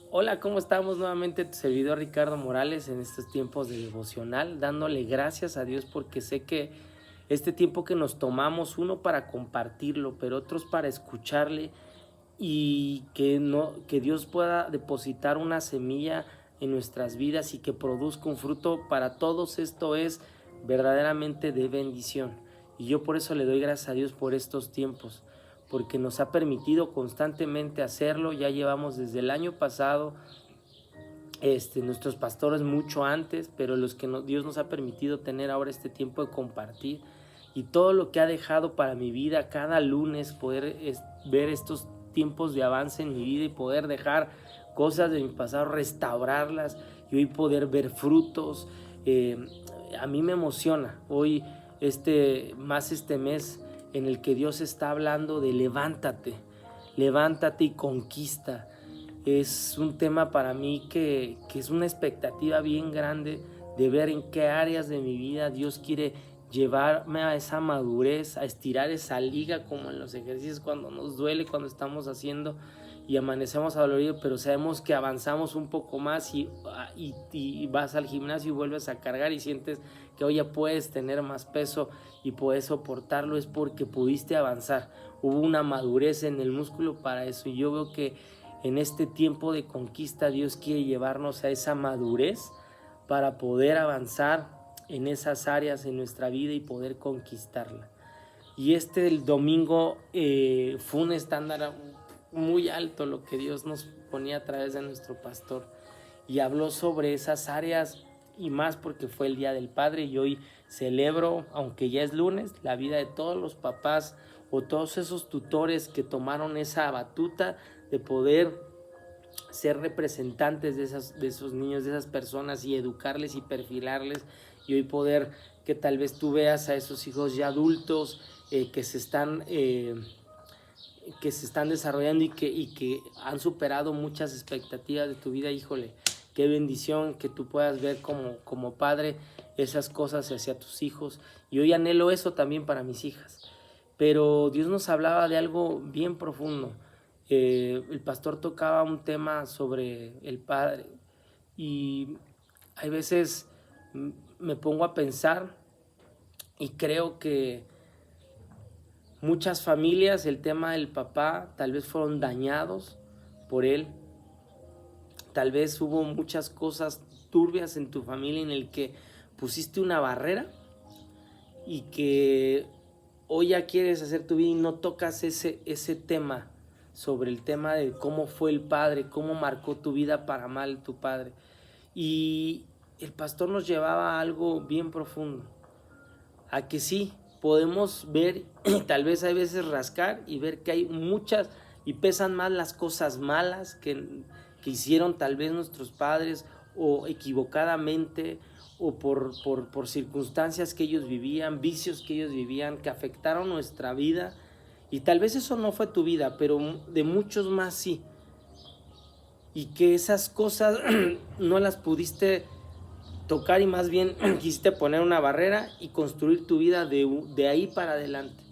Hola, ¿cómo estamos? Nuevamente tu servidor Ricardo Morales en estos tiempos de devocional, dándole gracias a Dios porque sé que este tiempo que nos tomamos, uno para compartirlo, pero otros para escucharle y que no, que Dios pueda depositar una semilla en nuestras vidas y que produzca un fruto para todos, esto es verdaderamente de bendición. Y yo por eso le doy gracias a Dios por estos tiempos, porque nos ha permitido constantemente hacerlo. Ya llevamos desde el año pasado, nuestros pastores mucho antes, pero los que Dios nos ha permitido tener ahora este tiempo de compartir y todo lo que ha dejado para mi vida cada lunes, poder ver estos tiempos de avance en mi vida y poder dejar cosas de mi pasado, restaurarlas y hoy poder ver frutos. A mí me emociona hoy, más este mes en el que Dios está hablando de levántate, levántate y conquista. Es un tema para mí que es una expectativa bien grande de ver en qué áreas de mi vida Dios quiere llevarme a esa madurez, a estirar esa liga como en los ejercicios cuando nos duele, cuando estamos haciendo y amanecemos adoloridos, pero sabemos que avanzamos un poco más y vas al gimnasio y vuelves a cargar y sientes que hoy ya puedes tener más peso y puedes soportarlo, es porque pudiste avanzar. Hubo una madurez en el músculo para eso, y yo veo que en este tiempo de conquista Dios quiere llevarnos a esa madurez para poder avanzar en esas áreas en nuestra vida y poder conquistarla. Y el domingo fue un estándar muy alto lo que Dios nos ponía a través de nuestro pastor, y habló sobre esas áreas y más porque fue el Día del Padre y hoy celebro, aunque ya es lunes, la vida de todos los papás o todos esos tutores que tomaron esa batuta de poder ser representantes de esos niños, de esas personas, y educarles y perfilarles, y hoy poder que tal vez tú veas a esos hijos ya adultos que se están desarrollando y que han superado muchas expectativas de tu vida. Híjole, qué bendición que tú puedas ver como padre esas cosas hacia tus hijos, y hoy anhelo eso también para mis hijas. Pero Dios nos hablaba de algo bien profundo. El pastor tocaba un tema sobre el padre, y hay veces me pongo a pensar y creo que muchas familias, el tema del papá, tal vez fueron dañados por él. Tal vez hubo muchas cosas turbias en tu familia en el que pusiste una barrera y que hoy ya quieres hacer tu vida y no tocas ese tema, sobre el tema de cómo fue el padre, cómo marcó tu vida para mal tu padre. Y el pastor nos llevaba a algo bien profundo, a que sí, podemos ver, tal vez hay veces rascar y ver que hay muchas, y pesan más las cosas malas que hicieron tal vez nuestros padres, o equivocadamente, o por circunstancias que ellos vivían, vicios que ellos vivían, que afectaron nuestra vida. Y tal vez eso no fue tu vida, pero de muchos más sí. Y que esas cosas no las pudiste tocar, y más bien quisiste poner una barrera y construir tu vida de ahí para adelante.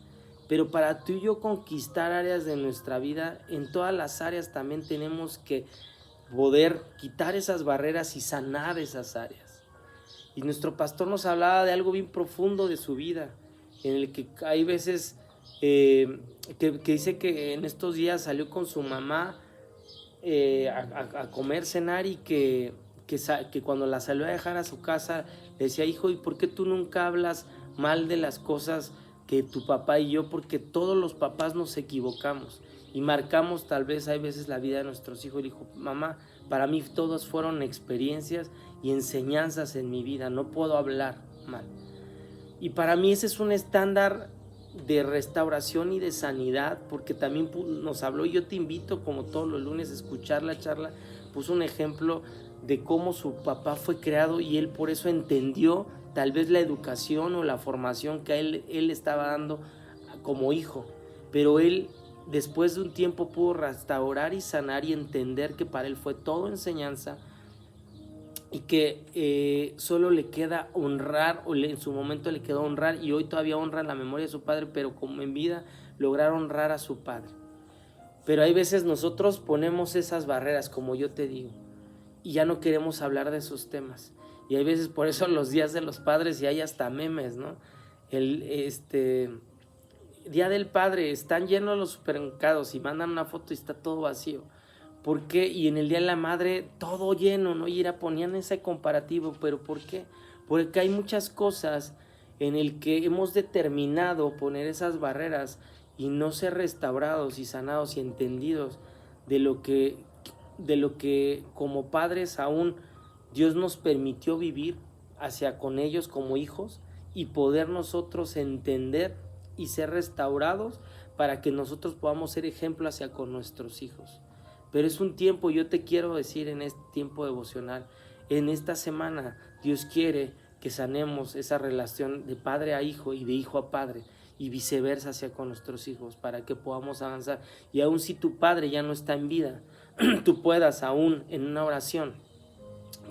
Pero para tú y yo conquistar áreas de nuestra vida, en todas las áreas también tenemos que poder quitar esas barreras y sanar esas áreas. Y nuestro pastor nos hablaba de algo bien profundo de su vida, en el que hay veces que dice que en estos días salió con su mamá a comer, cenar, y que cuando la salió a dejar a su casa le decía: hijo, ¿y por qué tú nunca hablas mal de las cosas que tu papá y yo? Porque todos los papás nos equivocamos y marcamos tal vez hay veces la vida de nuestros hijos. Y dijo: mamá, para mí todos fueron experiencias y enseñanzas en mi vida, no puedo hablar mal. Y para mí ese es un estándar de restauración y de sanidad, porque también nos habló, y yo te invito como todos los lunes a escuchar la charla. Puso un ejemplo de cómo su papá fue creado y él por eso entendió tal vez la educación o la formación que él estaba dando como hijo, pero él después de un tiempo pudo restaurar y sanar y entender que para él fue todo enseñanza, y que solo le queda honrar, en su momento le quedó honrar, y hoy todavía honra la memoria de su padre, pero como en vida lograr honrar a su padre. Pero hay veces nosotros ponemos esas barreras, como yo te digo, y ya no queremos hablar de esos temas. Y hay veces por eso los días de los padres y hay hasta memes, ¿no? Día del Padre, están llenos los supermercados y mandan una foto y está todo vacío. ¿Por qué? Y en el Día de la Madre todo lleno, ¿no? Y ponían ese comparativo, pero ¿por qué? Porque hay muchas cosas en el que hemos determinado poner esas barreras y no ser restaurados y sanados y entendidos de lo que como padres aún Dios nos permitió vivir hacia con ellos como hijos y poder nosotros entender y ser restaurados para que nosotros podamos ser ejemplo hacia con nuestros hijos. Pero es un tiempo, yo te quiero decir en este tiempo devocional, en esta semana Dios quiere que sanemos esa relación de padre a hijo y de hijo a padre y viceversa hacia con nuestros hijos para que podamos avanzar. Y aun si tu padre ya no está en vida, tú puedas aún en una oración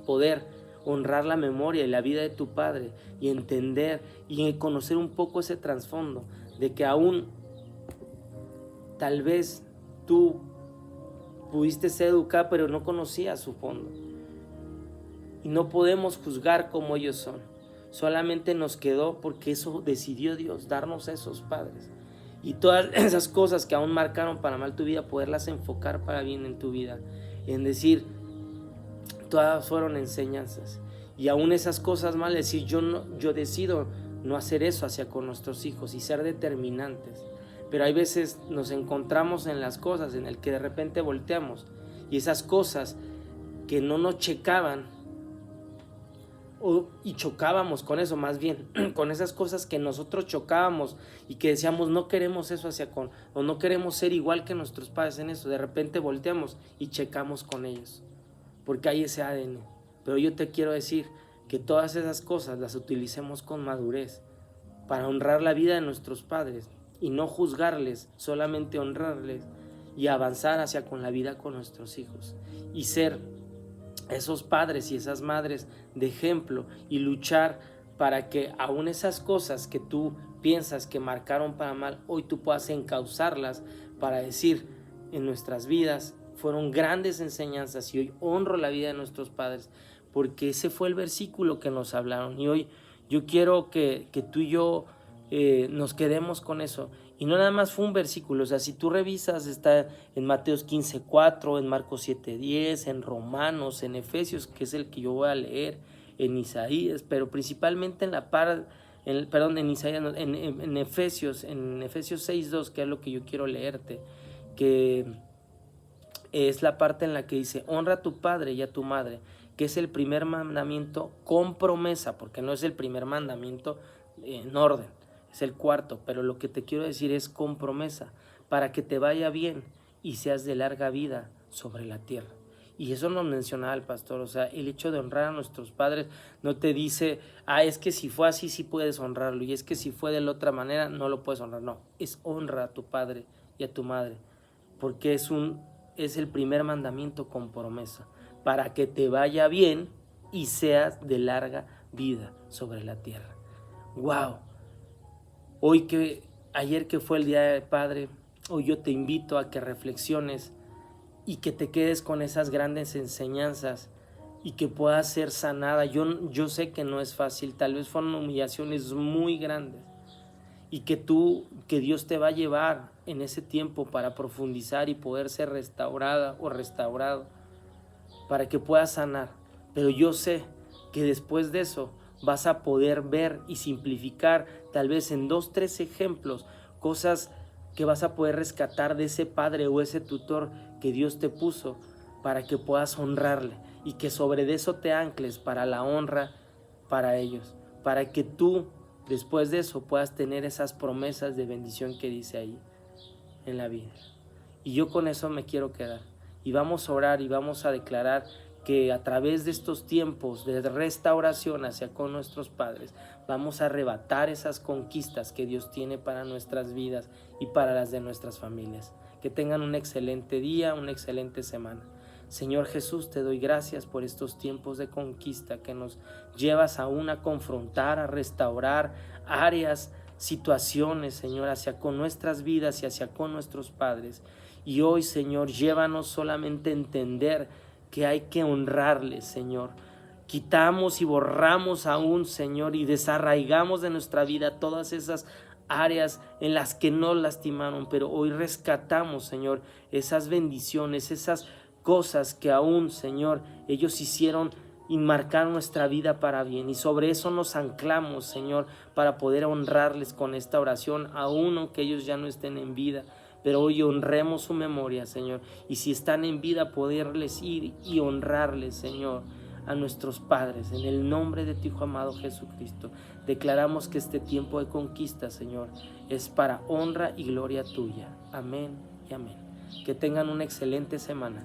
poder honrar la memoria y la vida de tu padre y entender y conocer un poco ese trasfondo de que aún tal vez tú pudiste ser educado pero no conocías su fondo. Y no podemos juzgar como ellos son. Solamente nos quedó porque eso decidió Dios, darnos a esos padres. Y todas esas cosas que aún marcaron para mal tu vida, poderlas enfocar para bien en tu vida. En decir, todas fueron enseñanzas. Y aún esas cosas mal, decir, yo decido no hacer eso hacia con nuestros hijos y ser determinantes. Pero hay veces nos encontramos en las cosas en el que de repente volteamos y esas cosas que no nos checaban y chocábamos con eso, más bien con esas cosas que nosotros chocábamos y que decíamos no queremos eso o no queremos ser igual que nuestros padres en eso, de repente volteamos y checamos con ellos porque hay ese ADN. Pero yo te quiero decir que todas esas cosas las utilicemos con madurez para honrar la vida de nuestros padres y no juzgarles, solamente honrarles y avanzar hacia con la vida con nuestros hijos y ser esos padres y esas madres de ejemplo y luchar para que aún esas cosas que tú piensas que marcaron para mal, hoy tú puedas encauzarlas para decir en nuestras vidas fueron grandes enseñanzas y hoy honro la vida de nuestros padres porque ese fue el versículo que nos hablaron y hoy yo quiero que tú y yo nos quedemos con eso. Y no nada más fue un versículo, o sea, si tú revisas, está en Mateos 15:4, en Marcos 7:10, en Romanos, en Efesios, que es el que yo voy a leer, en Isaías, pero principalmente en Isaías, no, en Efesios 6:2, que es lo que yo quiero leerte, que es la parte en la que dice, honra a tu padre y a tu madre, que es el primer mandamiento con promesa, porque no es el primer mandamiento en orden, es el cuarto, pero lo que te quiero decir es con promesa, para que te vaya bien y seas de larga vida sobre la tierra. Y eso nos mencionaba el pastor, o sea, el hecho de honrar a nuestros padres no te dice, es que si fue así sí puedes honrarlo, y es que si fue de la otra manera no lo puedes honrar, no, es honra a tu padre y a tu madre, porque es el primer mandamiento con promesa, para que te vaya bien y seas de larga vida sobre la tierra. ¡Wow! Ayer que fue el Día del Padre, hoy yo te invito a que reflexiones y que te quedes con esas grandes enseñanzas y que puedas ser sanada. Yo sé que no es fácil, tal vez fueron humillaciones muy grandes y que Dios te va a llevar en ese tiempo para profundizar y poder ser restaurada o restaurado para que puedas sanar. Pero yo sé que después de eso vas a poder ver y simplificar tal vez en 2, 3 ejemplos, cosas que vas a poder rescatar de ese padre o ese tutor que Dios te puso para que puedas honrarle y que sobre eso te ancles para la honra para ellos, para que tú después de eso puedas tener esas promesas de bendición que dice ahí en la Biblia. Y yo con eso me quiero quedar. Y vamos a orar y vamos a declarar que a través de estos tiempos de restauración hacia con nuestros padres, vamos a arrebatar esas conquistas que Dios tiene para nuestras vidas y para las de nuestras familias. Que tengan un excelente día, una excelente semana. Señor Jesús, te doy gracias por estos tiempos de conquista que nos llevas aún a confrontar, a restaurar áreas, situaciones, Señor, hacia con nuestras vidas y hacia con nuestros padres. Y hoy, Señor, llévanos solamente a entender que hay que honrarles, Señor. Quitamos y borramos aún, Señor, y desarraigamos de nuestra vida todas esas áreas en las que nos lastimaron, pero hoy rescatamos, Señor, esas bendiciones, esas cosas que aún, Señor, ellos hicieron y marcaron nuestra vida para bien, y sobre eso nos anclamos, Señor, para poder honrarles con esta oración, aún aunque ellos ya no estén en vida. Pero hoy honremos su memoria, Señor, y si están en vida, poderles ir y honrarles, Señor, a nuestros padres. En el nombre de tu Hijo amado Jesucristo, declaramos que este tiempo de conquista, Señor, es para honra y gloria tuya. Amén y amén. Que tengan una excelente semana.